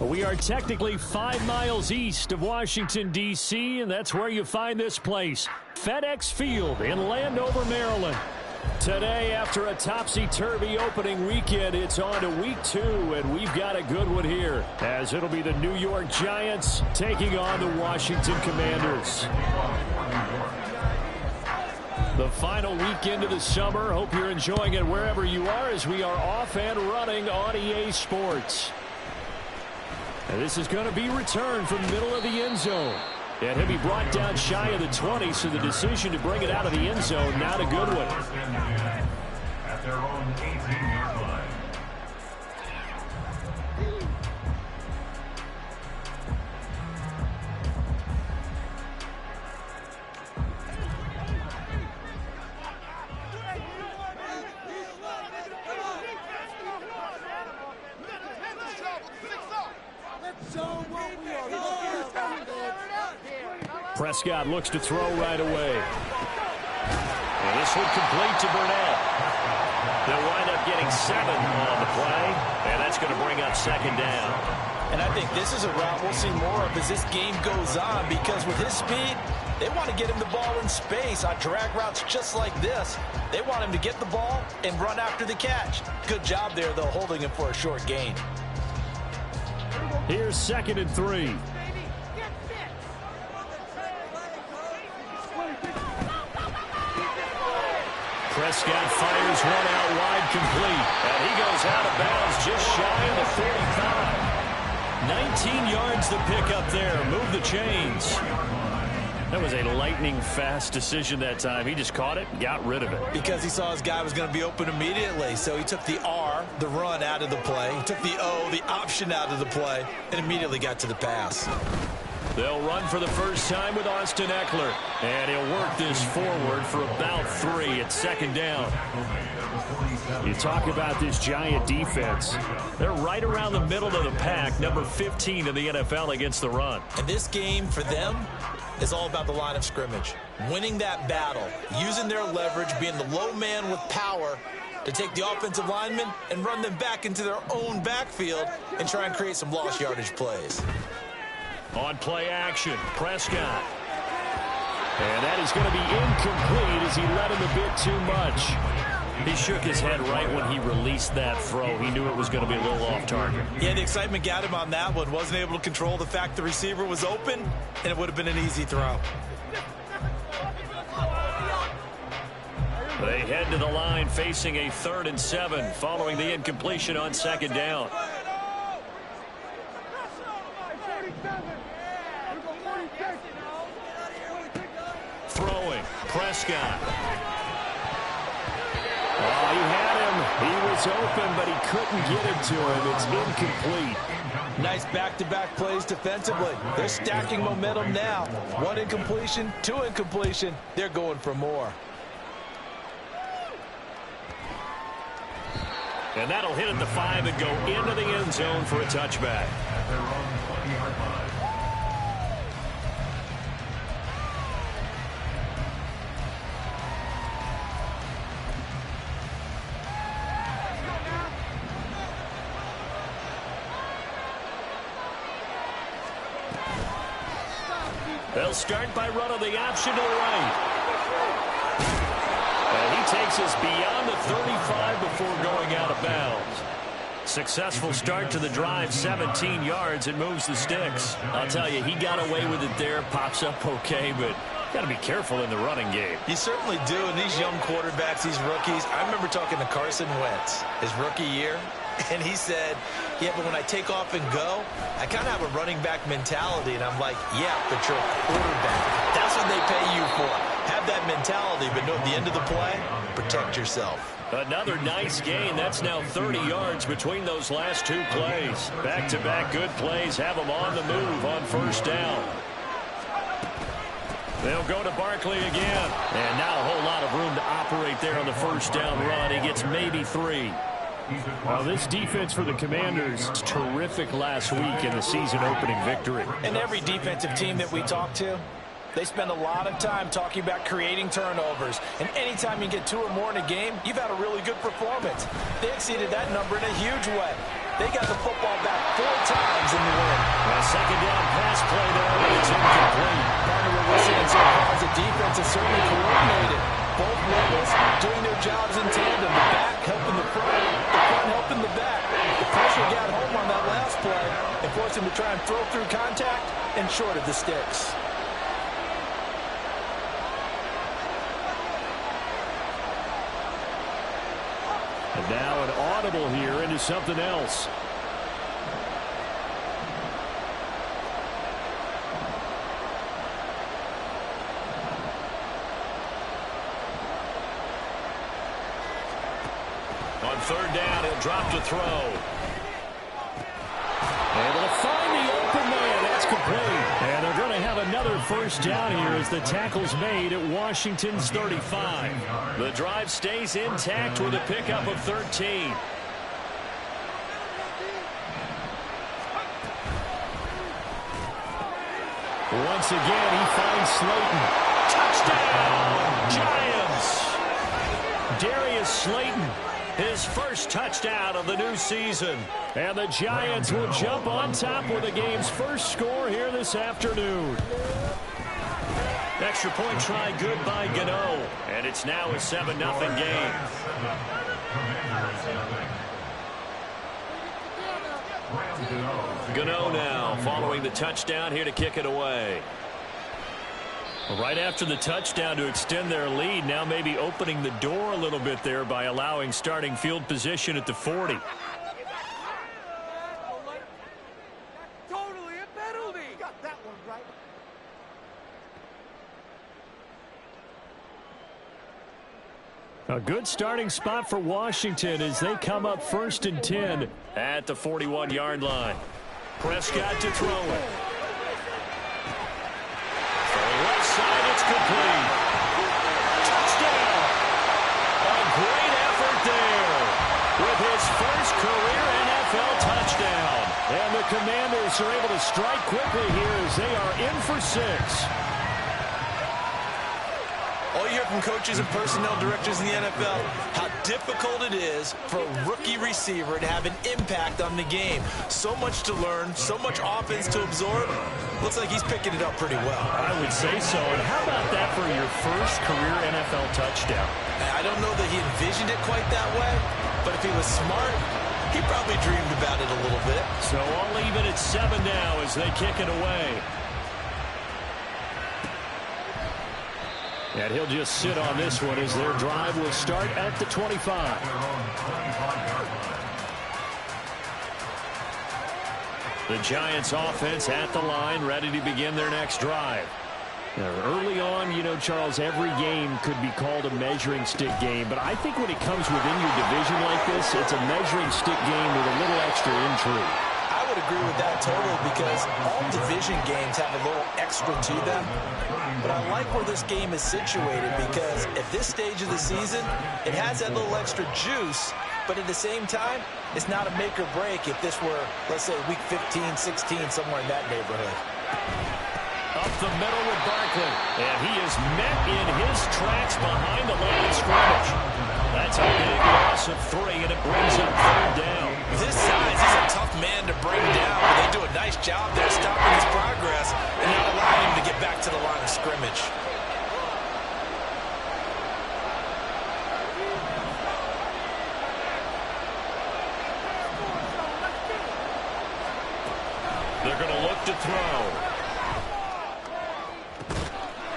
We are technically 5 miles east of Washington, D.C., and that's where you find this place, FedEx Field in Landover, Maryland. Today, after a topsy-turvy opening weekend, it's on to week 2, and we've got a good one here, as it'll be the New York Giants taking on the Washington Commanders. The final weekend of the summer. Hope you're enjoying it wherever you are, as we are off and running on EA Sports. And this is going to be returned from the middle of the end zone. And he'll be brought down shy of the 20, so the decision to bring it out of the end zone, not a good one. At their own 18-yard line. Prescott looks to throw right away. And this one complete to Burnett. They'll wind up getting 7 on the play, and that's going to bring up second down. And I think this is a route we'll see more of as this game goes on, because with his speed, they want to get him the ball in space on drag routes just like this. They want him to get the ball and run after the catch. Good job there, though, holding him for a short gain. Here's 2nd and 3. Prescott fires one out wide, complete. And he goes out of bounds just shy of the 45. 19 yards to pick up there. Move the chains. That was a lightning-fast decision that time. He just caught it and got rid of it. Because he saw his guy was going to be open immediately. So he took the R, the run, out of the play. He took the O, the option, out of the play, and immediately got to the pass. They'll run for the first time with Austin Eckler. And he'll work this forward for about 3 at second down. You talk about this Giant defense. They're right around the middle of the pack, number 15 in the NFL against the run. And this game for them is all about the line of scrimmage. Winning that battle, using their leverage, being the low man with power to take the offensive linemen and run them back into their own backfield and try and create some lost yardage plays. On play action, Prescott. And that is going to be incomplete as he let him a bit too much. He shook his head right when he released that throw. He knew it was going to be a little off target. Yeah, the excitement got him on that one. Wasn't able to control the fact the receiver was open, and it would have been an easy throw. They head to the line facing a 3rd and 7 following the incompletion on second down. Throwing, Prescott. Oh, he had him. He was open, but he couldn't get it to him. It's incomplete. Nice back-to-back plays defensively. They're stacking momentum now. 1 incompletion, 2 incompletion. They're going for more. And that'll hit at the 5 and go into the end zone for a touchback. They'll start by running the option to the right. And he takes us beyond the 35 before going out of bounds. Successful start to the drive, 17 yards, and moves the sticks. I'll tell you, he got away with it there, pops up okay, but got to be careful in the running game. You certainly do, and these young quarterbacks, these rookies, I remember talking to Carson Wentz his rookie year, and he said, yeah, but when I take off and go, I kind of have a running back mentality. And I'm like, yeah, but you're a quarterback. That's what they pay you for. Have that mentality, but no, at the end of the play, protect yourself. Another nice gain. That's now 30 yards between those last 2 plays. Back-to-back good plays have them on the move on first down. They'll go to Barkley again. And not a whole lot of room to operate there on the first down run. He gets maybe 3. Well, this defense for the Commanders was terrific last week in the season-opening victory. And every defensive team that we talk to, they spend a lot of time talking about creating turnovers. And anytime you get 2 or more in a game, you've had a really good performance. They exceeded that number in a huge way. They got the football back 4 times in the win. A second down pass play there, but it's incomplete. Part of what we're seeing so far is the defense is certainly coordinated. Both levels doing their jobs in tandem. The back helping the front helping the back. The pressure got home on that last play and forced him to try and throw through contact and short of the sticks. And now an audible here into something else. On third down, he'll drop to throw. Able to find the open man. That's complete. And they're going to have another first down here as the tackle's made at Washington's 35. The drive stays intact with a pickup of 13. Once again, he finds Slayton. Touchdown, Giants! Darius Slayton, his first touchdown of the new season. And the Giants will jump on top with the game's first score here this afternoon. Extra point try good by Gano. And it's now a 7-0 game. Gano now following the touchdown here to kick it away. Right after the touchdown to extend their lead, now maybe opening the door a little bit there by allowing starting field position at the 40. Totally a penalty. Got that one right. A good starting spot for Washington as they come up 1st and 10 at the 41-yard line. Prescott to throw it. Left side, it's complete. Touchdown! A great effort there with his first career NFL touchdown. And the Commanders are able to strike quickly here as they are in for 6. All you hear from coaches and personnel directors in the NFL, how difficult it is for a rookie receiver to have an impact on the game. So much to learn, so much offense to absorb. Looks like he's picking it up pretty well. I would say so. And how about that for your first career NFL touchdown? I don't know that he envisioned it quite that way, but if he was smart, he probably dreamed about it a little bit. So I'll leave it at 7 now as they kick it away. And he'll just sit on this one as their drive will start at the 25. The Giants offense at the line, ready to begin their next drive. Now, early on, you know, Charles, every game could be called a measuring stick game. But I think when it comes within your division like this, it's a measuring stick game with a little extra intrigue. I would agree with that totally because all division games have a little extra to them. But I like where this game is situated because at this stage of the season, it has that little extra juice. But at the same time, it's not a make or break if this were, let's say, week 15, 16, somewhere in that neighborhood. Up the middle with Barkley. And he is met in his tracks behind the line of scrimmage. That's a big loss of 3, and it brings up 3rd down. This size, he's a tough man to bring down. But they do a nice job there stopping his progress and not allowing him to get back to the line of scrimmage. They're going to look to throw.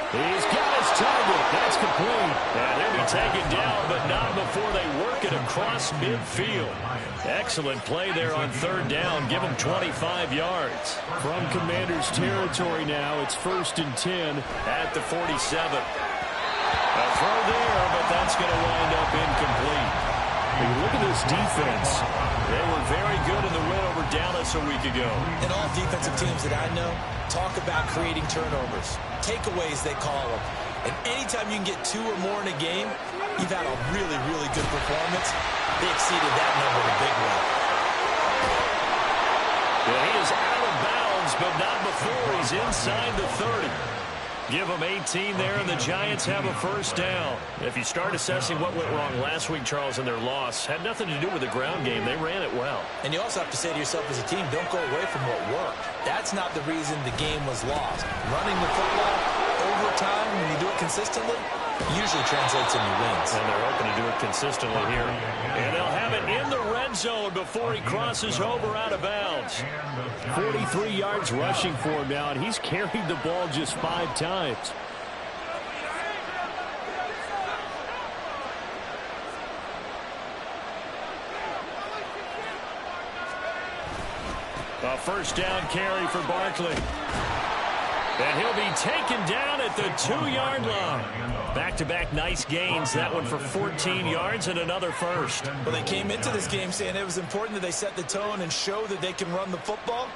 He's got his target. That's complete. And he'll be taken down, but not before they work it across midfield. Excellent play there on 3rd down. Give him 25 yards. From Commanders territory now, it's 1st and 10 at the 47. A throw there, but that's going to wind up incomplete. Hey, look at this defense. They were very good in the win over Dallas a week ago. And all defensive teams that I know talk about creating turnovers. Takeaways, they call them. And anytime you can get 2 or more in a game, you've had a really, really good performance. They exceeded that number in a big way. Yeah, he is out of bounds, but not before he's inside the 30. Give them 18 there, and the Giants have a first down. If you start assessing what went wrong last week, Charles, in their loss, had nothing to do with the ground game. They ran it well. And you also have to say to yourself as a team, don't go away from what worked. That's not the reason the game was lost. Running the football over time, when you do it consistently, usually translates into wins. And they're hoping to do it consistently here. And they'll have it in the red zone before he crosses over out of bounds. 43 yards rushing for him now, and he's carried the ball just 5 times. A first down carry for Barkley. And he'll be taken down at the 2-yard line. Back-to-back nice gains. That one for 14 yards and another first. Well, they came into this game saying it was important that they set the tone and show that they can run the football.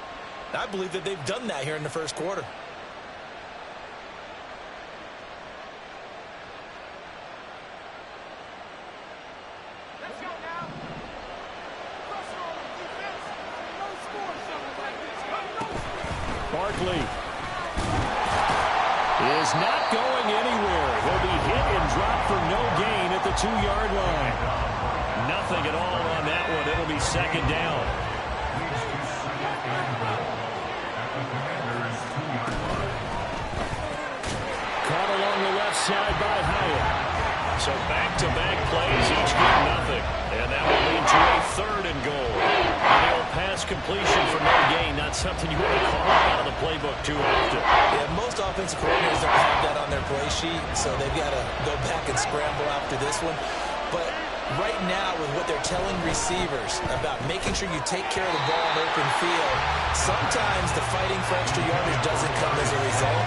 I believe that they've done that here in the first quarter. Barkley is not going anywhere. He'll be hit and dropped for no gain at the 2-yard line. Nothing at all on that one. It'll be second down. Caught along the left side by Hyatt. So back-to-back plays, each get nothing. And that will lead to a 3rd and goal. The old pass completion for no gain, not something you want to call out of the playbook too often. Yeah, most offensive coordinators don't have that on their play sheet, so they've got to go back and scramble after this one. But right now, with what they're telling receivers about making sure you take care of the ball in open field, sometimes the fighting for extra yardage doesn't come as a result.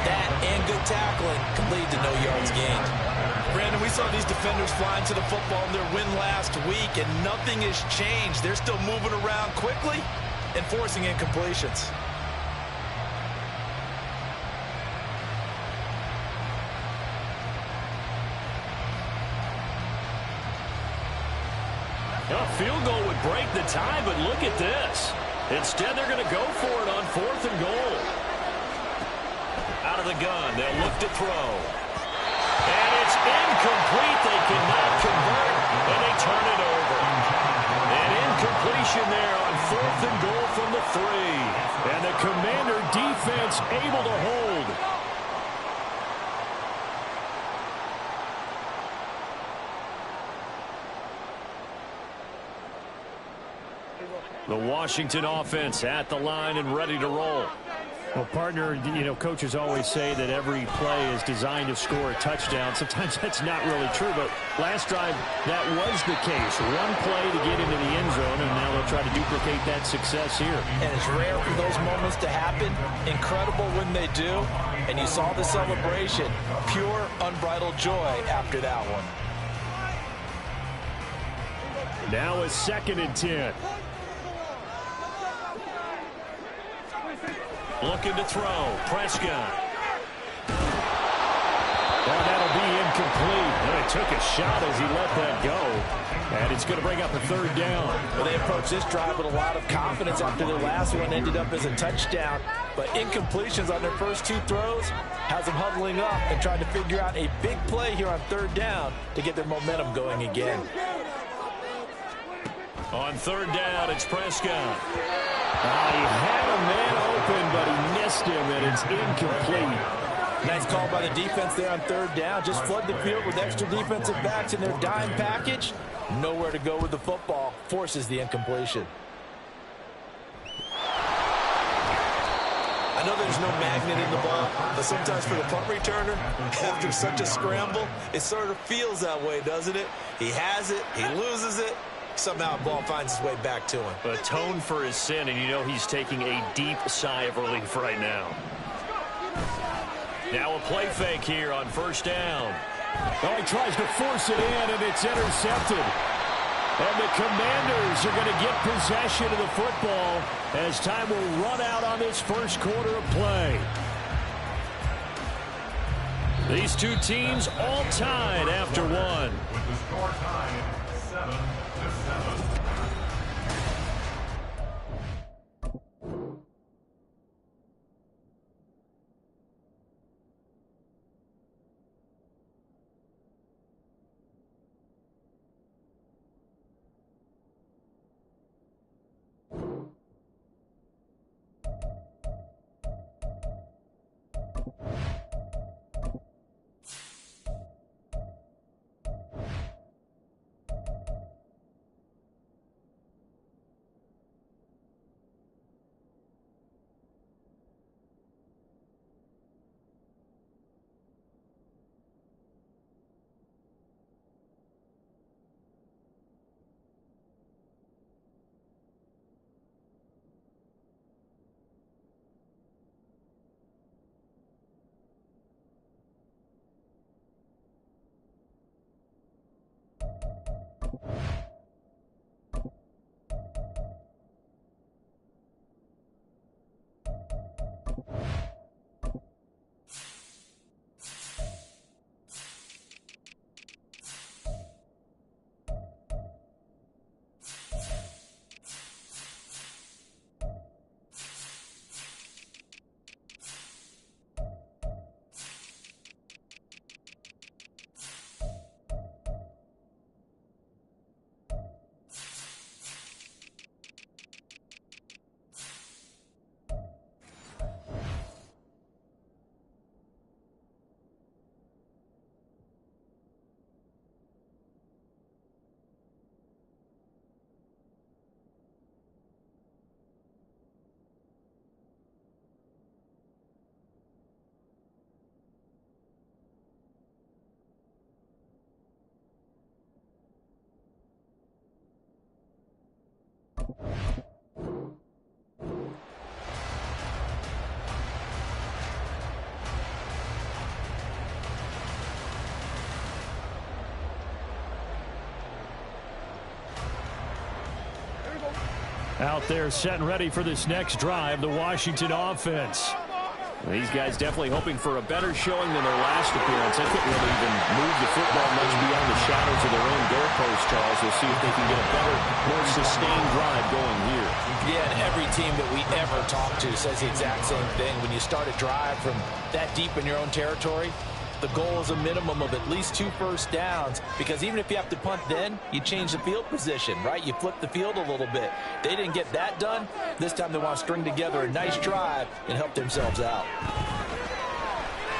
That and good tackling can lead to no yards gained. Brandon, we saw these defenders flying to the football in their win last week, and nothing has changed. They're still moving around quickly and forcing incompletions. A field goal would break the tie, but look at this. Instead, they're going to go for it on 4th and goal. Out of the gun, they'll look to throw. And it's incomplete. They cannot convert, and they turn it over. An incompletion there on 4th and goal from the 3. And the Commander defense able to hold. The Washington offense at the line and ready to roll. Well, partner, you know, coaches always say that every play is designed to score a touchdown. Sometimes that's not really true, but last drive, that was the case. One play to get into the end zone, and now they'll try to duplicate that success here. And it's rare for those moments to happen. Incredible when they do. And you saw the celebration. Pure, unbridled joy after that one. Now a 2nd and 10. Looking to throw. Prescott. Well, that'll be incomplete. And he took a shot as he let that go. And it's going to bring up a 3rd down. Well, they approached this drive with a lot of confidence after their last one ended up as a touchdown. But incompletions on their first 2 throws has them huddling up and trying to figure out a big play here on 3rd down to get their momentum going again. On 3rd down, it's Prescott. He had a man open, but he missed him, and it's incomplete. Nice call by the defense there on 3rd down. Just flood the field with extra defensive backs in their dime package. Nowhere to go with the football. Forces the incompletion. I know there's no magnet in the ball, but sometimes for the punt returner, after such a scramble, it sort of feels that way, doesn't it? He has it, he loses it. Somehow the ball finds its way back to him. Atone for his sin, and you know he's taking a deep sigh of relief right now. Now a play fake here on 1st down. Oh, he tries to force it in, and it's intercepted. And the Commanders are going to get possession of the football as time will run out on this first quarter of play. These two teams all tied after one. With the score tied 7-7. Out there set and ready for this next drive, the Washington offense. These guys definitely hoping for a better showing than their last appearance. They couldn't really even move the football much beyond the shadows of their own goalpost, Charles. We'll see if they can get a better, more sustained drive going here. Yeah, and every team that we ever talk to says the exact same thing. When you start a drive from that deep in your own territory, the goal is a minimum of at least 2 first downs, because even if you have to punt then, you change the field position, right? You flip the field a little bit. They didn't get that done. This time they want to string together a nice drive and help themselves out.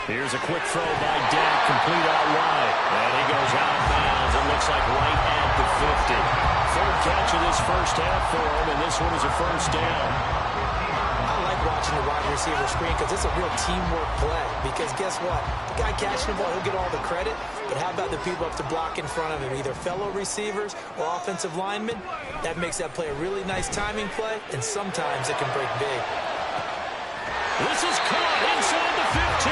Here's a quick throw by Dak, complete out wide. And he goes out of bounds. It looks like right at the 50. Third catch of this first half for him, and this one is a first down. I like watching the wide receiver screen because it's a real teamwork play. Because guess what? The guy catching the ball, he'll get all the credit. But how about the people up to block in front of him, either fellow receivers or offensive linemen? That makes that play a really nice timing play, and sometimes it can break big. This is caught inside the 15.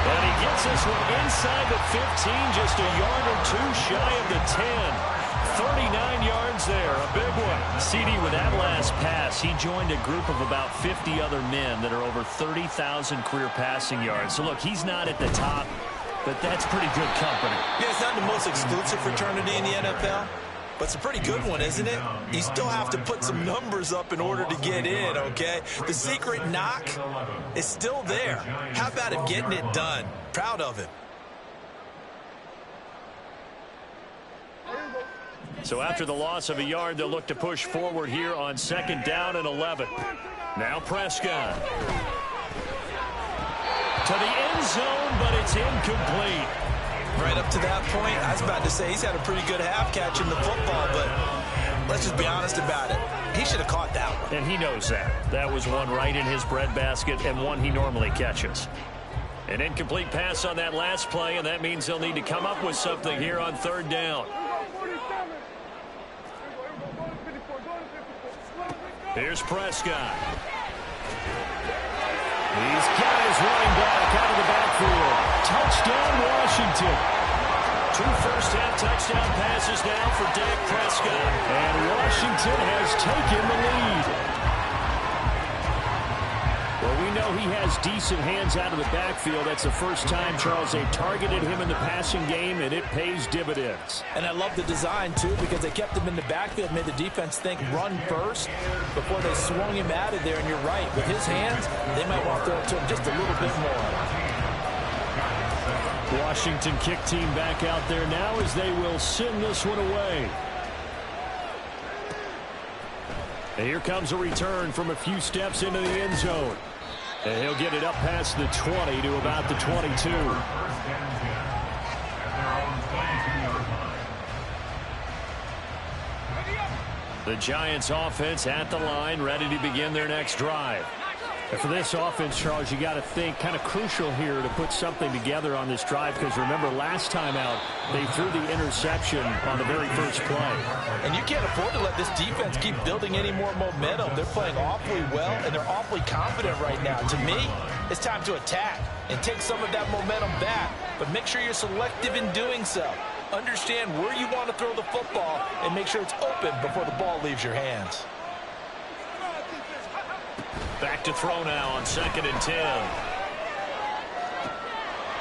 And he gets this one inside the 15, just a yard or two shy of the 10. 39 yards there, a big one. CD, with that last pass, he joined a group of about 50 other men that are over 30,000 career passing yards. So, look, he's not at the top, but that's pretty good company. Yeah, it's not the most exclusive fraternity in the NFL, but it's a pretty good one, isn't it? You still have to put some numbers up in order to get in, okay? The secret knock is still there. How about him getting it done? Proud of him. So after the loss of a yard, they'll look to push forward here on 2nd down and 11. Now Prescott. To the end zone, but it's incomplete. Right up to that point, I was about to say he's had a pretty good half catching the football, but let's just be honest about it. He should have caught that one. And he knows that. That was one right in his breadbasket and one he normally catches. An incomplete pass on that last play, and that means they'll need to come up with something here on 3rd down. Here's Prescott. He's got his running back out of the backfield. Touchdown, Washington. 2 first-half touchdown passes now for Dak Prescott. And Washington has taken the lead. Well, we know he has decent hands out of the backfield. That's the first time, Charles, they've targeted him in the passing game, and it pays dividends. And I love the design, too, because they kept him in the backfield, made the defense think run first before they swung him out of there. And you're right, with his hands, they might want to throw it to him just a little bit more. Washington kick team back out there now as they will send this one away. And here comes a return from a few steps into the end zone. And he'll get it up past the 20 to about the 22. The Giants offense at the line, ready to begin their next drive. And for this offense, Charles, you got to think kind of crucial here to put something together on this drive, because remember last time out they threw the interception on the very first play. And you can't afford to let this defense keep building any more momentum. They're playing awfully well, and they're awfully confident right now. To me, it's time to attack and take some of that momentum back, but make sure you're selective in doing so. Understand where you want to throw the football and make sure it's open before the ball leaves your hands. Back to throw now on 2nd and 10.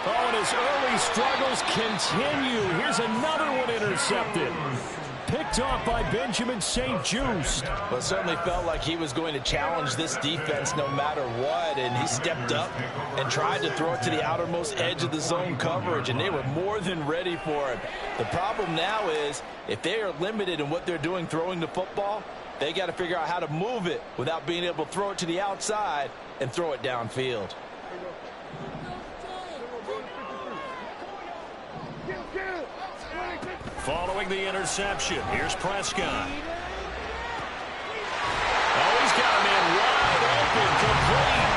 Oh, and his early struggles continue. Here's another one intercepted. Picked off by Benjamin St-Juste. Well, it certainly felt like he was going to challenge this defense no matter what, and he stepped up and tried to throw it to the outermost edge of the zone coverage, and they were more than ready for it. The problem now is if they are limited in what they're doing throwing the football, they got to figure out how to move it without being able to throw it to the outside and throw it downfield. Following the interception, here's Prescott. Oh, he's got a man wide open, complete.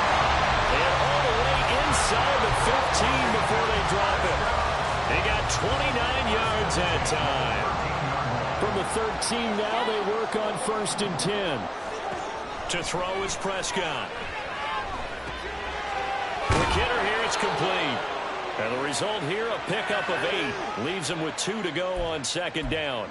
And all the way inside the 15 before they drop it. They got 29 yards that time. From the 13 now, they work on 1st and 10. To throw is Prescott. The kidder here, it's complete. And the result here, a pickup of 8. Leaves them with 2 to go on 2nd down.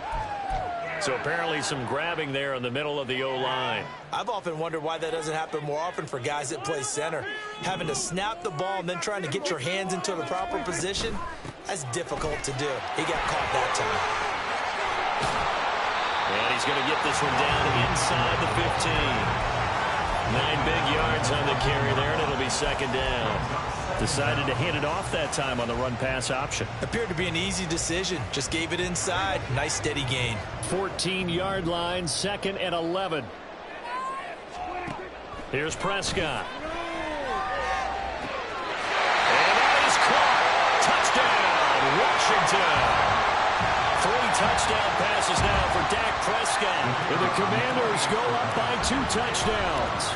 So apparently some grabbing there in the middle of the O-line. I've often wondered why that doesn't happen more often for guys that play center. Having to snap the ball and then trying to get your hands into the proper position, that's difficult to do. He got caught that time. And he's going to get this one down inside the 15. 9 big yards on the carry there, and it'll be second down. Decided to hand it off that time on the run-pass option. Appeared to be an easy decision. Just gave it inside. Nice steady gain. 14-yard line, 2nd and 11. Here's Prescott. And that is caught. Touchdown, Washington. 3 touchdown passes now for Dak Prescott. And the Commanders go up by 2 touchdowns.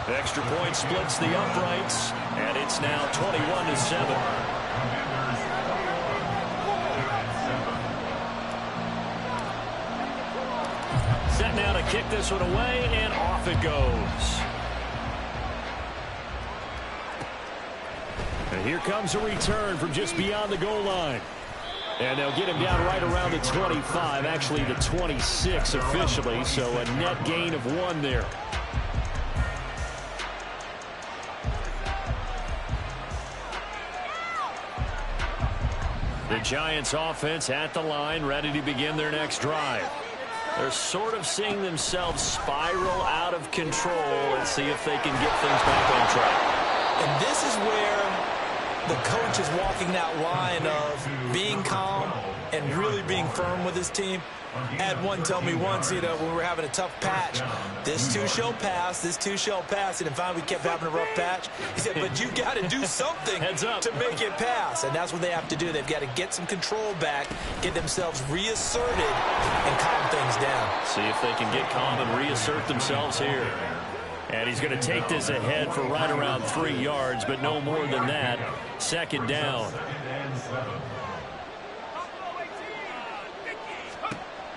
Extra point splits the uprights, and it's now 21-7. Set now to kick this one away, and off it goes. And here comes a return from just beyond the goal line. And they'll get him down right around the 25, actually the 26 officially, so a net gain of 1 there. The Giants offense at the line, ready to begin their next drive. They're sort of seeing themselves spiral out of control and see if they can get things back on track. And this is where the coach is walking that line of being calm and really being firm with his team. I had one tell me once, when we were having a tough patch, this too shall pass, this too shall pass. And finally we kept having a rough patch. He said, but you got to do something to make it pass. And that's what they have to do. They've got to get some control back, get themselves reasserted, and calm things down. See if they can get calm and reassert themselves here. And he's going to take this ahead for right around 3 yards, but no more than that. Second down.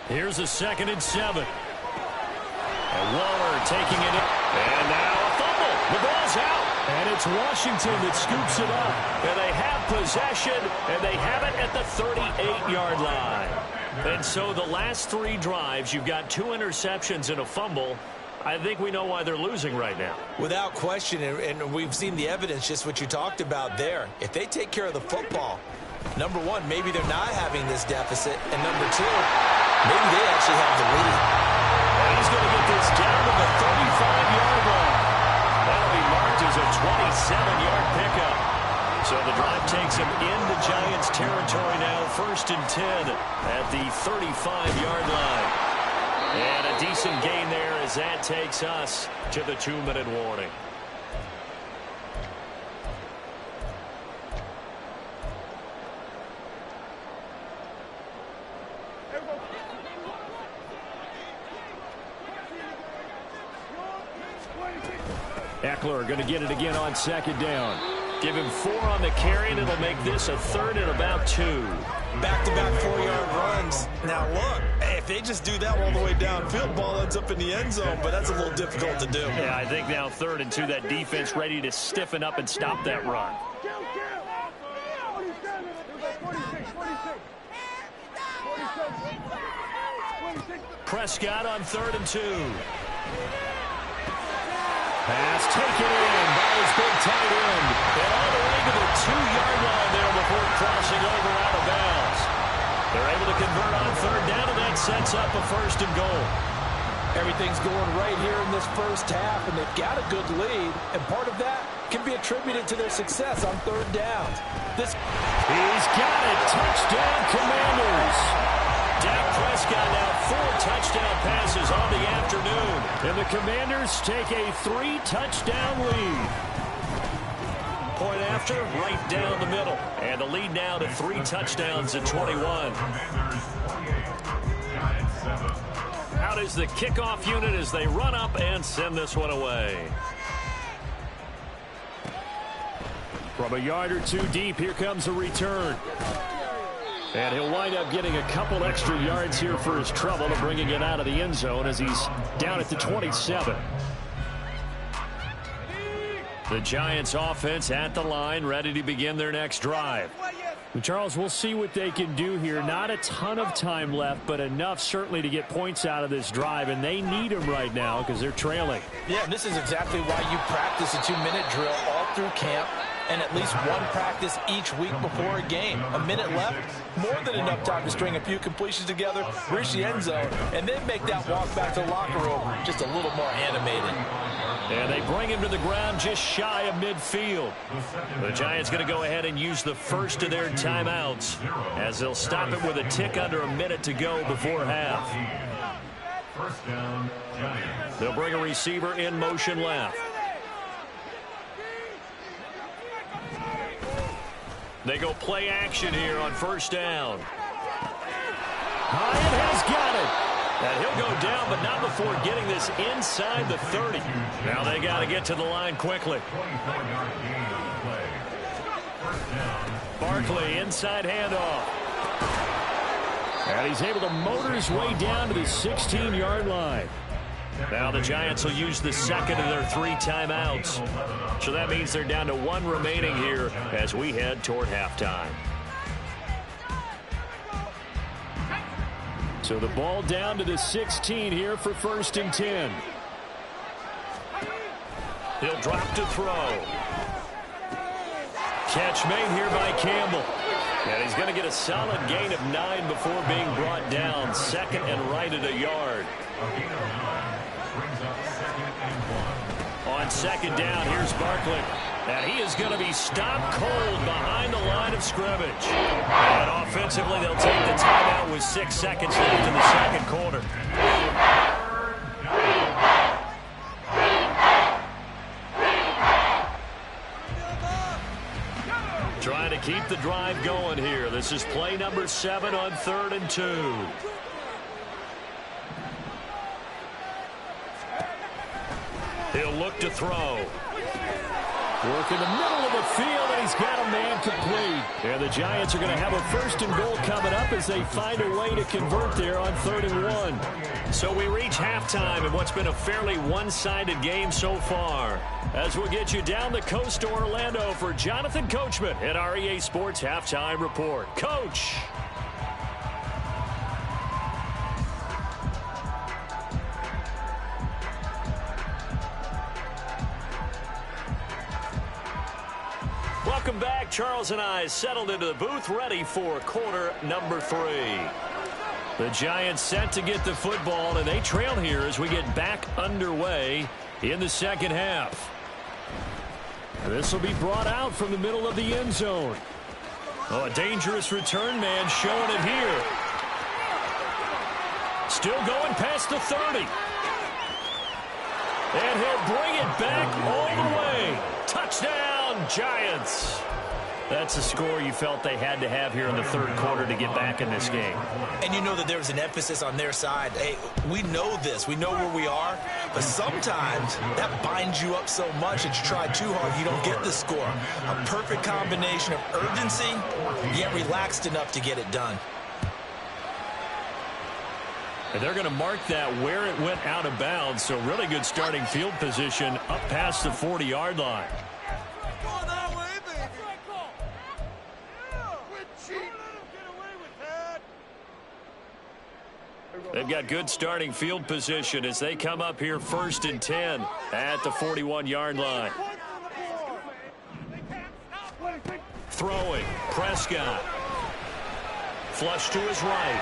Here's a 2nd and 7. And Waller taking it in. And now a fumble. The ball's out. And it's Washington that scoops it up. And they have possession, and they have it at the 38-yard line. And so the last 3 drives, you've got 2 interceptions and a fumble. I think we know why they're losing right now. Without question, and we've seen the evidence, just what you talked about there. If they take care of the football, number 1, maybe they're not having this deficit. And number 2, maybe they actually have the lead. And he's going to get this down to the 35-yard line. That'll be marked as a 27-yard pickup. So the drive takes him into Giants territory now, 1st and 10 at the 35-yard line. And a decent gain there as that takes us to the 2-minute warning. Eckler going to get it again on 2nd down. Give him 4 on the carry, and it'll make this a 3rd and about 2. Back-to-back 4-yard runs. Now, look, if they just do that all the way downfield, ball ends up in the end zone, but that's a little difficult to do. Yeah, I think now 3rd and 2, that defense ready to stiffen up and stop that run. Prescott on 3rd and 2. Pass taken in by his big tight end. And all the way to the 2-yard line there before crossing over out of bounds. They're able to convert on 3rd down, and that sets up a 1st and goal. Everything's going right here in this first half, and they've got a good lead. And part of that can be attributed to their success on 3rd down. He's got it. Touchdown, Commanders. Dak Prescott now 4 touchdown passes on the afternoon. And the Commanders take a 3-touchdown lead. Point after, right down the middle. And the lead now to 3 touchdowns at 21. Out is the kickoff unit as they run up and send this one away. From a yard or 2 deep, here comes a return. And he'll wind up getting a couple extra yards here for his trouble and bringing it out of the end zone as he's down at the 27. The Giants offense at the line, ready to begin their next drive. Charles, we'll see what they can do here. Not a ton of time left, but enough certainly to get points out of this drive, and they need them right now because they're trailing. Yeah, and this is exactly why you practice a 2-minute drill all through camp and at least one practice each week before a game. A minute left, more than enough time to string a few completions together, reach the end zone, and then make that walk back to the locker room just a little more animated. And they bring him to the ground just shy of midfield. The Giants going to go ahead and use the first of their timeouts as they'll stop it with a tick under a minute to go before half. First down, Giants. They'll bring a receiver in motion left. They go play action here on first down. Hyatt has got it. And he'll go down, but not before getting this inside the 30. Now they got to get to the line quickly. 24-yard gain on the play. First down. Barkley, inside handoff. And he's able to motor his way down to the 16-yard line. Now the Giants will use the second of their 3 timeouts. So that means they're down to 1 remaining here as we head toward halftime. So the ball down to the 16 here for 1st and 10. He'll drop to throw. Catch made here by Campbell. And he's going to get a solid gain of 9 before being brought down. 2nd and right at a yard. On 2nd down, here's Barkley. And he is going to be stopped cold behind the line of scrimmage. And offensively, they'll take the timeout with 6 seconds left in the second quarter. Trying to keep the drive going here. This is play number 7 on 3rd and 2. He'll look to throw. Work in the middle of the field, and he's got a man complete. And the Giants are going to have a 1st and goal coming up as they find a way to convert there on 3rd and 1. So we reach halftime in what's been a fairly one-sided game so far. As we'll get you down the coast to Orlando for Jonathan Coachman at our EA Sports Halftime Report. Coach! Welcome back. Charles and I settled into the booth, ready for quarter number 3. The Giants set to get the football, and they trail here as we get back underway in the second half. This will be brought out from the middle of the end zone. Oh, a dangerous return man showing it here. Still going past the 30. And he'll bring it back all the way. Touchdown, Giants. That's a score you felt they had to have here in the 3rd quarter to get back in this game. And you know that there was an emphasis on their side. Hey, we know this. We know where we are. But sometimes that binds you up so much that you try too hard, you don't get the score. A perfect combination of urgency, yet relaxed enough to get it done. And they're going to mark that where it went out of bounds. So really good starting field position up past the 40-yard line. They've got good starting field position as they come up here 1st and 10 at the 41-yard line. Throwing, Prescott. Flush to his right.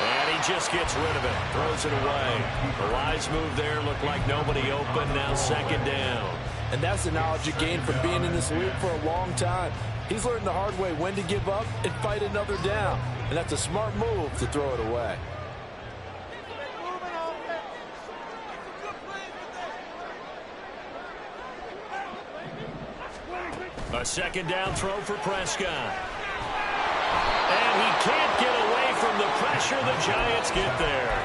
And he just gets rid of it. Throws it away. A wise move there. Looked like nobody open. Now 2nd down. And that's the knowledge you gain from being in this league for a long time. He's learned the hard way when to give up and fight another down. And that's a smart move to throw it away. A 2nd down throw for Prescott. And he can't get away from the pressure. The Giants get there.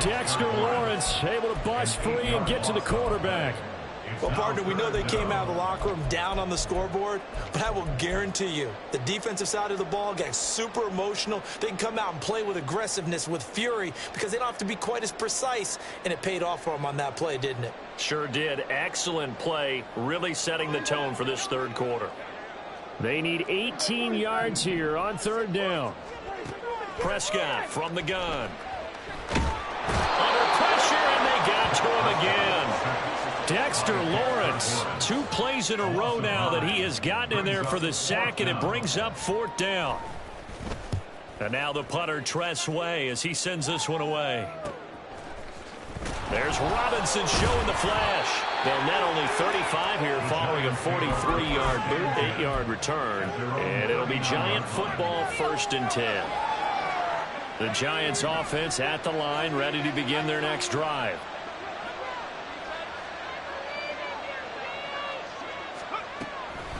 Dexter Lawrence able to bust free and get to the quarterback. Well, partner, we know they came out of the locker room down on the scoreboard, but I will guarantee you the defensive side of the ball got super emotional. They can come out and play with aggressiveness, with fury, because they don't have to be quite as precise, and it paid off for them on that play, didn't it? Sure did. Excellent play, really setting the tone for this 3rd quarter. They need 18 yards here on third down. Prescott from the gun. Under pressure, and they got to him again. Dexter Lawrence, 2 plays in a row now that he has gotten in there for the sack, and it brings up fourth down. And now the punter, Tress Way, as he sends this one away. There's Robinson showing the flash. They'll net only 35 here following a 43-yard boot, 8-yard return. And it'll be Giant football, 1st and 10. The Giants offense at the line, ready to begin their next drive.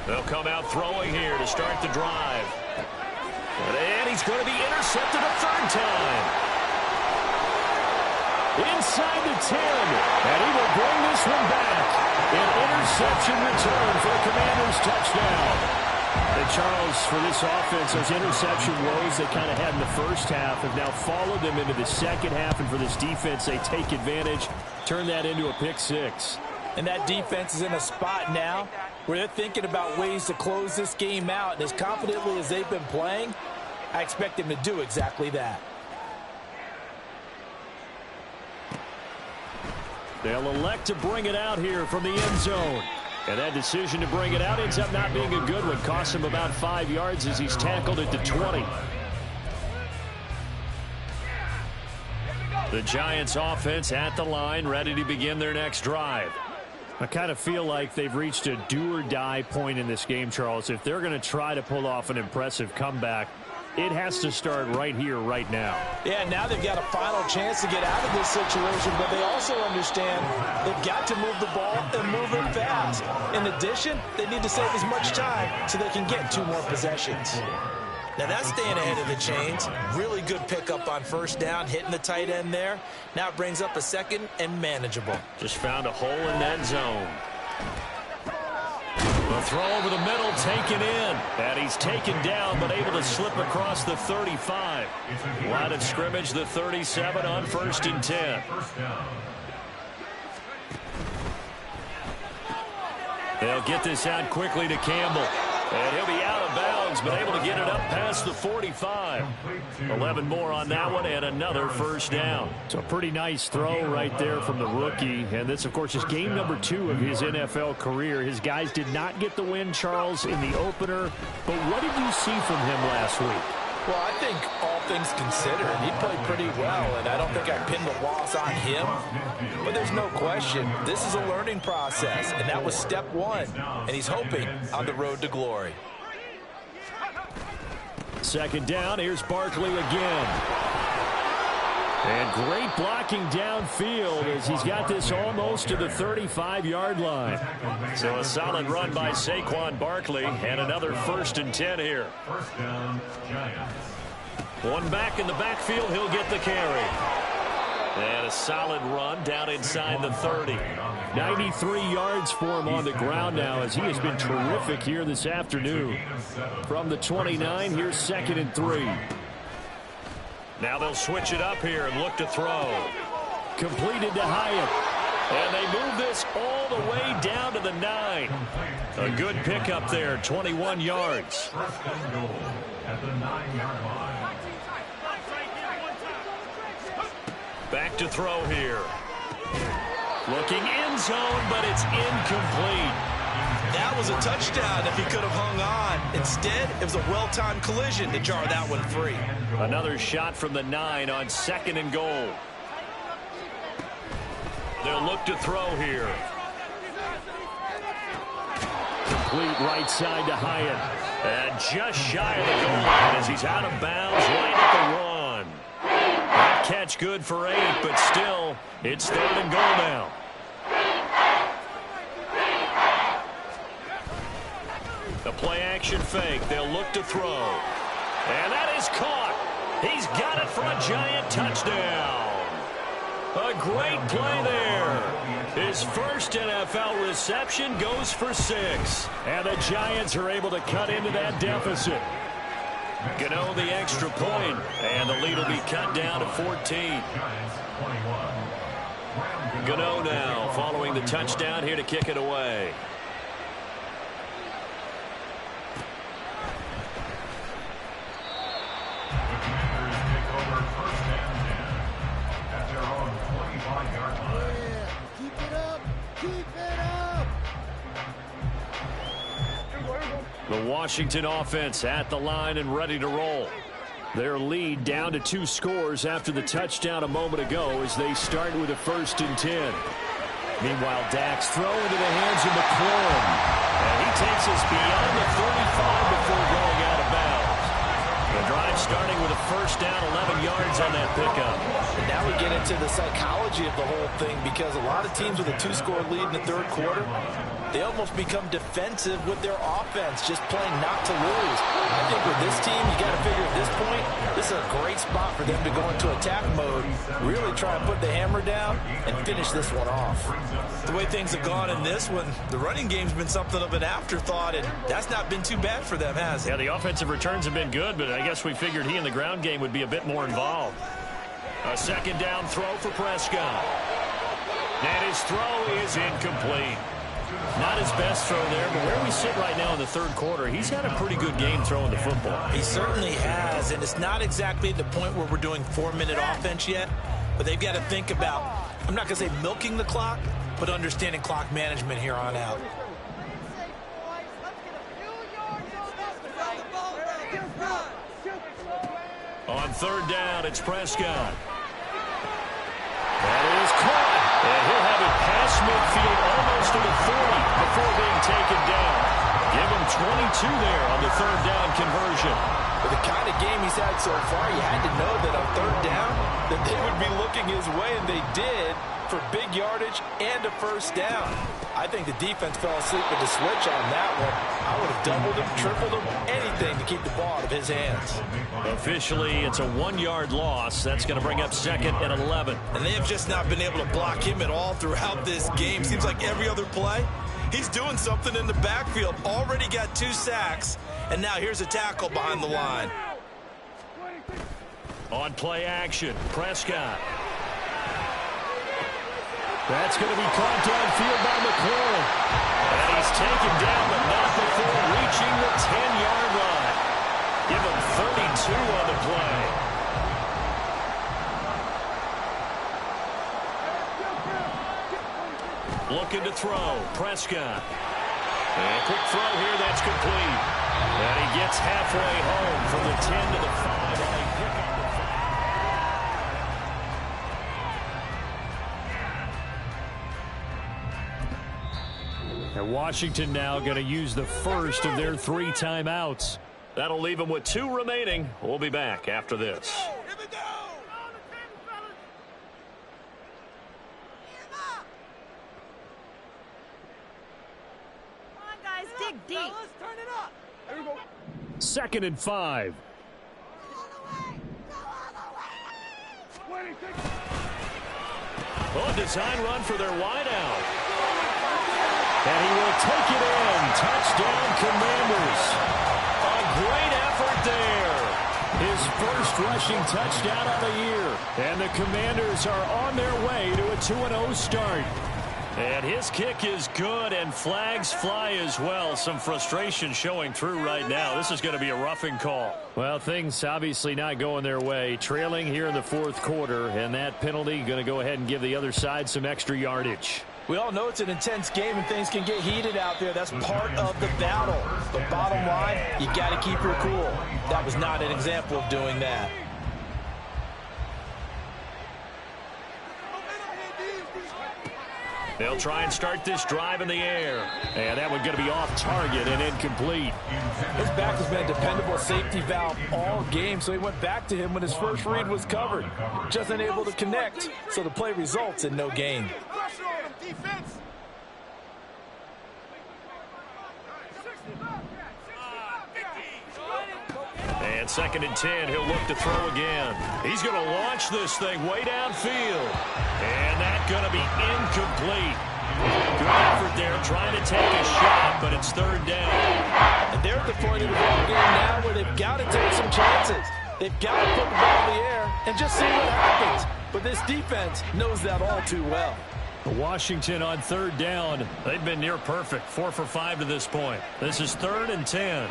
They'll come out throwing here to start the drive. And he's going to be intercepted a third time. Inside the 10. And he will bring this one back. An interception return for the Commanders' touchdown. And Charles, for this offense, those interception woes they kind of had in the first half have now followed them into the second half. And for this defense, they take advantage, turn that into a pick 6. And that defense is in a spot now where they're thinking about ways to close this game out. And as confidently as they've been playing, I expect them to do exactly that. They'll elect to bring it out here from the end zone. And that decision to bring it out ends up not being a good one. Costs him about 5 yards as he's tackled at the 20. The Giants offense at the line, ready to begin their next drive. I kind of feel like they've reached a do-or-die point in this game, Charles. If they're going to try to pull off an impressive comeback, it has to start right here, right now. Yeah, now they've got a final chance to get out of this situation, but they also understand they've got to move the ball and move it fast. In addition, they need to save as much time so they can get 2 more possessions. Now that's staying ahead of the chains. Really good pickup on first down, hitting the tight end there. Now it brings up a second and manageable. Just found a hole in that zone. The throw over the middle taken in. And he's taken down but able to slip across the 35. Line of scrimmage, the 37 on 1st and 10. They'll get this out quickly to Campbell. And he'll be out of bounds, but able to get it up past the 45. 11 more on that one, and another first down. So a pretty nice throw right there from the rookie. And this, of course, is game number 2 of his NFL career. His guys did not get the win, Charles, in the opener. But what did you see from him last week? Well, I think all things considered, he played pretty well, and I don't think I pinned the loss on him. But there's no question, this is a learning process, and that was step 1, and he's hoping on the road to glory. Second down, here's Barkley again. And great blocking downfield as he's got this almost to the 35-yard line. So a solid run by Saquon Barkley, and another 1st and 10 here. First down, Giants. One back in the backfield, he'll get the carry. And a solid run down inside the 30. 93 yards for him on the ground now as he has been terrific here this afternoon. From the 29, here's 2nd and 3. Now they'll switch it up here and look to throw. Completed to Hyatt. And they move this all the way down to the 9. A good pickup there, 21 yards. First and goal at the 9-yard line. Back to throw here. Looking end zone, but it's incomplete. That was a touchdown if he could have hung on. Instead, it was a well-timed collision to jar that one free. Another shot from the 9 on 2nd and goal. They'll look to throw here. Complete right side to Hyatt. And just shy of the goal line as he's out of bounds right at the run. That catch good for 8, but still, it's 3rd and goal now. The play-action fake. They'll look to throw. And that is caught. He's got it for a Giant touchdown. A great play there. His first NFL reception goes for 6. And the Giants are able to cut into that deficit. Gano the extra point, and the lead will be cut down to 14. Gano now following the touchdown here to kick it away. The Washington offense at the line and ready to roll. Their lead down to 2 scores after the touchdown a moment ago as they start with a 1st and 10. Meanwhile, Dak's throw into the hands of McLaurin. And he takes us beyond the 35 before going out of bounds. The drive starting with a 1st down, 11 yards on that pickup. And now we get into the psychology of the whole thing, because a lot of teams with a 2-score lead in the 3rd quarter, they almost become defensive with their offense, just playing not to lose. I think with this team, you got to figure at this point, this is a great spot for them to go into attack mode, really try and put the hammer down and finish this one off. The way things have gone in this one, the running game's been something of an afterthought, and that's not been too bad for them, has it? Yeah, the offensive returns have been good, but I guess we figured he in the ground game would be a bit more involved. A 2nd down throw for Prescott. And his throw is incomplete. Not his best throw there, but where we sit right now in the 3rd quarter, he's had a pretty good game throwing the football. He certainly has, and it's not exactly the point where we're doing 4-minute offense yet, but they've got to think about, I'm not going to say milking the clock, but understanding clock management here on out. On 3rd down, it's Prescott. That is caught. And he'll have it past midfield almost to the 40 before being taken down. Give him 22 there on the 3rd down conversion. With the kind of game he's had so far, you had to know that on 3rd down that they would be looking his way, and they did, for big yardage and a 1st down. I think the defense fell asleep with the switch on that one. I would have doubled him, tripled him, anything to keep the ball out of his hands. Officially, it's a 1-yard loss. That's going to bring up 2nd and 11. And they have just not been able to block him at all throughout this game. Seems like every other play, he's doing something in the backfield. Already got 2 sacks, and now here's a tackle behind the line. On play action, Prescott. That's going to be caught downfield by McLaurin. And he's taken down, but not before reaching the 10-yard line. Give him 32 on the play. Looking to throw, Prescott. And a quick throw here, that's complete. And he gets halfway home from the 10 to the 5 on a pick up the 5. And Washington now going to use the 1st of their 3 timeouts. That'll leave them with 2 remaining. We'll be back after this. Dig deep. Turn it up. There we go. 2nd and 5. Oh, design run for their wideout. And he will take it in. Touchdown, Commanders. A great effort there. His first rushing touchdown of the year. And the Commanders are on their way to a 2-0 start. And his kick is good, and flags fly as well. Some frustration showing through right now. This is going to be a roughing call. Well, things obviously not going their way. Trailing here in the 4th quarter, and that penalty going to go ahead and give the other side some extra yardage. We all know it's an intense game and things can get heated out there. That's part of the battle. But bottom line, you got to keep your cool. That was not an example of doing that. They'll try and start this drive in the air. And that one going to be off target and incomplete. His back has been a dependable safety valve all game, so he went back to him when his first read was covered. Just unable to connect, so the play results in no gain. Pressure on him, defense. And 2nd and 10, he'll look to throw again. He's going to launch this thing way downfield. And that's going to be incomplete. Good effort there, trying to take a shot, but it's 3rd down. And they're at the point of the ball game now where they've got to take some chances. They've got to put the ball in the air and just see what happens. But this defense knows that all too well. Washington on 3rd down. They've been near perfect, 4 for 5 to this point. This is 3rd and 10.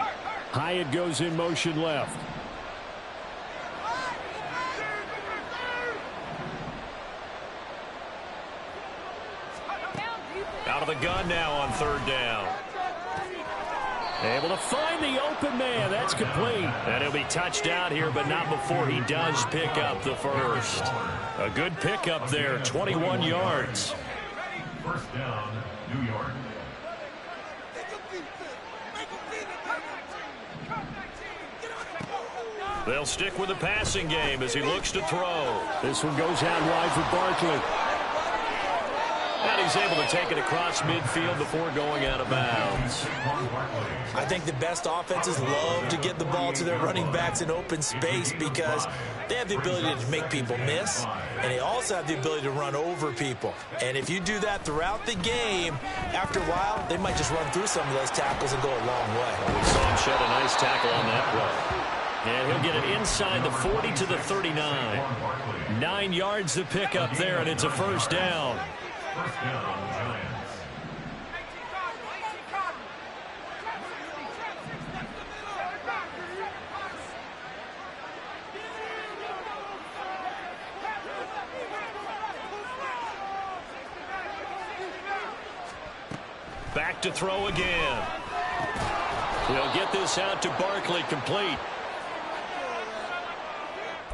Hyatt goes in motion left. Out of the gun now on third down. Able to find the open man. That's complete. And he'll be touched out here, but not before he does pick up the first. A good pickup there, 21 yards. First down, New York. They'll stick with the passing game as he looks to throw. This one goes out wide for Barkley. And he's able to take it across midfield before going out of bounds. I think the best offenses love to get the ball to their running backs in open space because they have the ability to make people miss, and they also have the ability to run over people. And if you do that throughout the game, after a while, they might just run through some of those tackles and go a long way. We saw him shed a nice tackle on that play. And he'll get it inside the 40 to the 39. 9 yards to pick up there, and it's a first down. First down, Giants. Back to throw again. He'll get this out to Barkley, complete.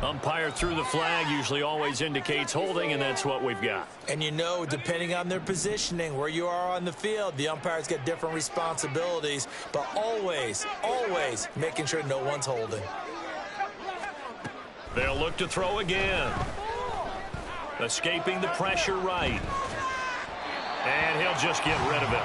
Umpire threw the flag, usually always indicates holding, and that's what we've got. And you know, depending on their positioning, where you are on the field, the umpires get different responsibilities, but always, always making sure no one's holding. They'll look to throw again. Escaping the pressure right. And he'll just get rid of it.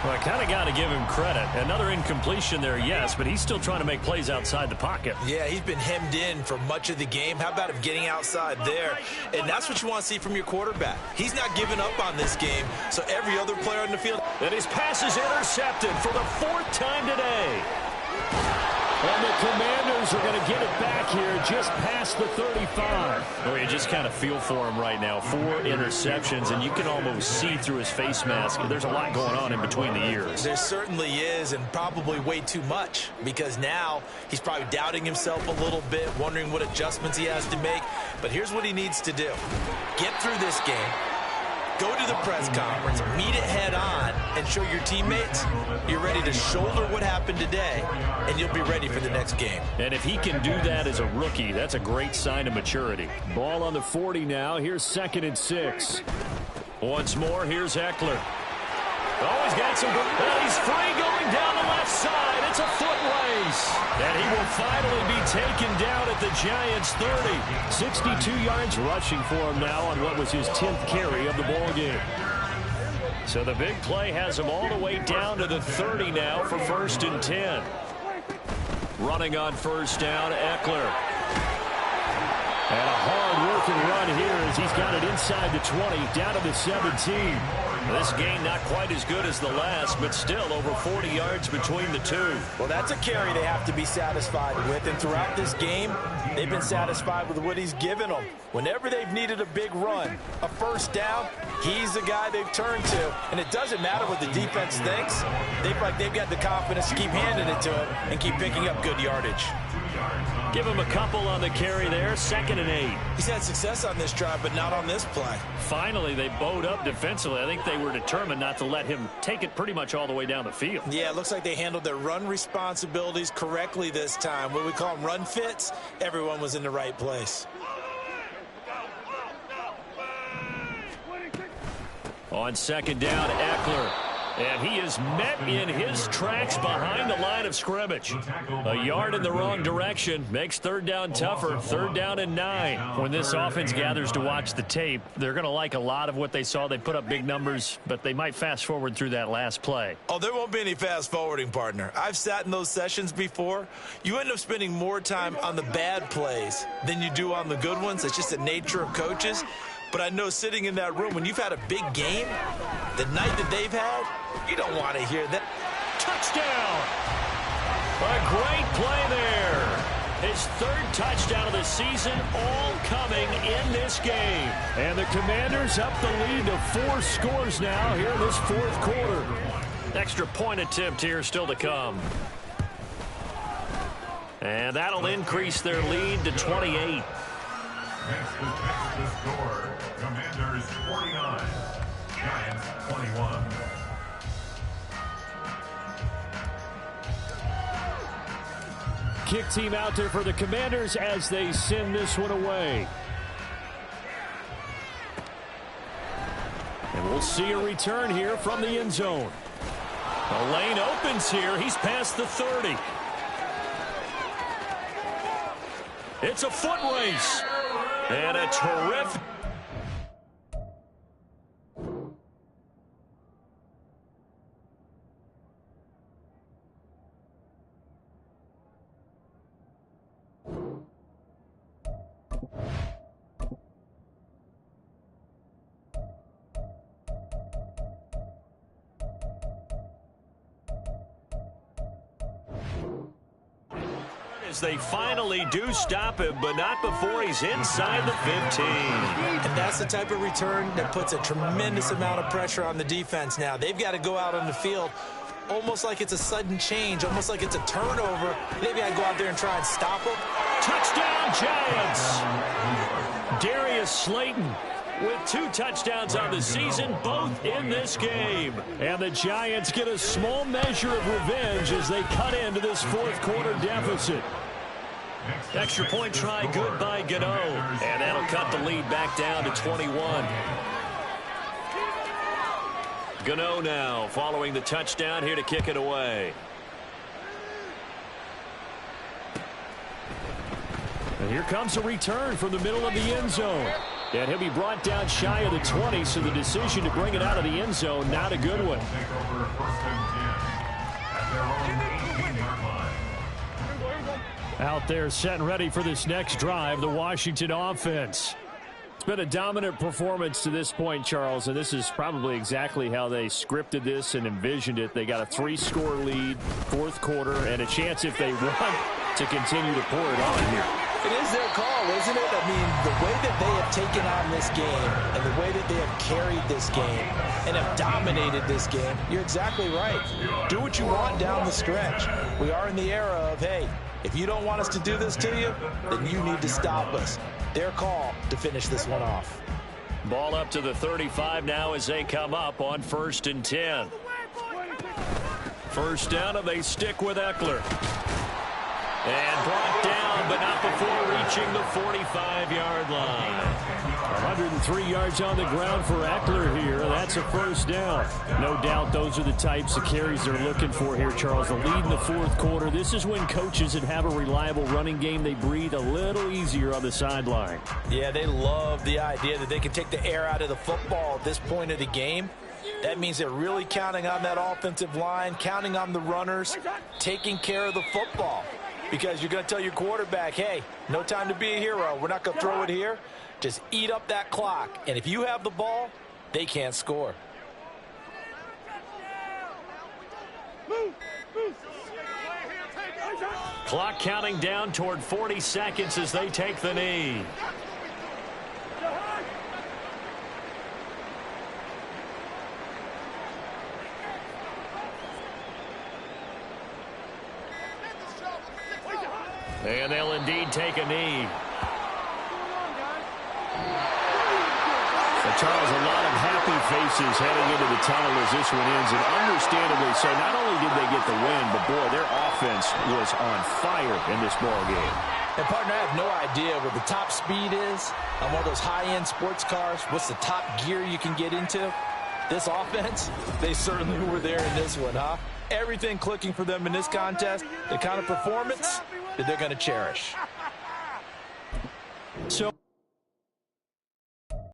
Well, I kind of got to give him credit. Another incompletion there, yes, but he's still trying to make plays outside the pocket. Yeah, he's been hemmed in for much of the game. How about him getting outside there? And that's what you want to see from your quarterback. He's not giving up on this game, so every other player on the field. And his pass is intercepted for the 4th time today. And the Commanders are going to get it back here just past the 35. Oh, you just kind of feel for him right now. 4 interceptions, and you can almost see through his face mask. There's a lot going on in between the ears. There certainly is, and probably way too much, because now he's probably doubting himself a little bit, wondering what adjustments he has to make. But here's what he needs to do. Get through this game. Go to the press conference, meet it head on, and show your teammates you're ready to shoulder what happened today, and you'll be ready for the next game. And if he can do that as a rookie, that's a great sign of maturity. Ball on the 40 now. Here's 2nd and 6. Once more, here's Eckler. Oh, he's got some good. Well, he's free going down the left side. It's a foot race. And he will finally be taken down at the Giants' 30. 62 yards rushing for him now on what was his 10th carry of the ball game. So the big play has him all the way down to the 30 now for 1st and 10. Running on first down, Eckler. And a hard-working run here as he's got it inside the 20, down to the 17. This game not quite as good as the last, but still over 40 yards between the two. Well, that's a carry they have to be satisfied with, and throughout this game, they've been satisfied with what he's given them. Whenever they've needed a big run, a first down, he's the guy they've turned to. And it doesn't matter what the defense thinks. They've got the confidence to keep handing it to him and keep picking up good yardage. Give him a couple on the carry there, 2nd and 8. He's had success on this drive, but not on this play. Finally, they bowed up defensively. I think they were determined not to let him take it pretty much all the way down the field. Yeah, it looks like they handled their run responsibilities correctly this time. What we call them run fits, everyone was in the right place. On 2nd down, Eckler. And he is met in his tracks behind the line of scrimmage. A yard in the wrong direction makes 3rd down tougher. 3rd down and 9. When this offense gathers to watch the tape, they're going to like a lot of what they saw. They put up big numbers, but they might fast forward through that last play. Oh, there won't be any fast forwarding, partner. I've sat in those sessions before. You end up spending more time on the bad plays than you do on the good ones. It's just the nature of coaches. But I know sitting in that room, when you've had a big game, the night that they've had, you don't want to hear that. Touchdown! A great play there. His 3rd touchdown of the season, all coming in this game. And the Commanders up the lead to 4 scores now here in this 4th quarter. Extra point attempt here still to come. And that'll increase their lead to 28. Next is the score. Commanders 49. Giants 21. Kick team out there for the Commanders as they send this one away. And we'll see a return here from the end zone. The lane opens here. He's past the 30. It's a foot race. And a terrific... They finally do stop him, but not before he's inside the 15. And that's the type of return that puts a tremendous amount of pressure on the defense now. They've got to go out on the field almost like it's a sudden change, almost like it's a turnover. Maybe I go out there and try and stop him. Touchdown, Giants! Darius Slayton with 2 touchdowns on the season, both in this game. And the Giants get a small measure of revenge as they cut into this fourth quarter deficit. Extra point try good by Gano. And that'll cut the lead back down to 21. Gano now following the touchdown here to kick it away. And here comes a return from the middle of the end zone. And he'll be brought down shy of the 20, so the decision to bring it out of the end zone, not a good one. Out there set and ready for this next drive, the Washington offense. It's been a dominant performance to this point, Charles, and this is probably exactly how they scripted this and envisioned it. They got a 3-score lead, fourth quarter, and a chance if they want to continue to pour it on here. It is their call, isn't it? I mean, the way that they have taken on this game and the way that they have carried this game and have dominated this game, you're exactly right. Do what you want down the stretch. We are in the era of, hey, if you don't want us to do this to you, then you need to stop us. Their call to finish this one off. Ball up to the 35 now as they come up on 1st and 10. First down, and they stick with Eckler. And brought down, but not before reaching the 45-yard line. 103 yards on the ground for Eckler here. That's a first down. No doubt those are the types of carries they're looking for here, Charles. The lead in the fourth quarter. This is when coaches that have a reliable running game, they breathe a little easier on the sideline. Yeah, they love the idea that they can take the air out of the football at this point of the game. That means they're really counting on that offensive line, counting on the runners, taking care of the football. Because you're going to tell your quarterback, hey, no time to be a hero. We're not going to throw it here. Just eat up that clock. And if you have the ball, they can't score. Clock counting down toward 40 seconds as they take the knee. And they'll indeed take a knee. So, Charles, a lot of happy faces heading into the tunnel as this one ends, and understandably so. Not only did they get the win, but, boy, their offense was on fire in this ball game. And, partner, I have no idea what the top speed is on one of those high-end sports cars. What's the top gear you can get into? This offense, they certainly were there in this one, huh? Everything clicking for them in this contest, the kind of performance that they're going to cherish. So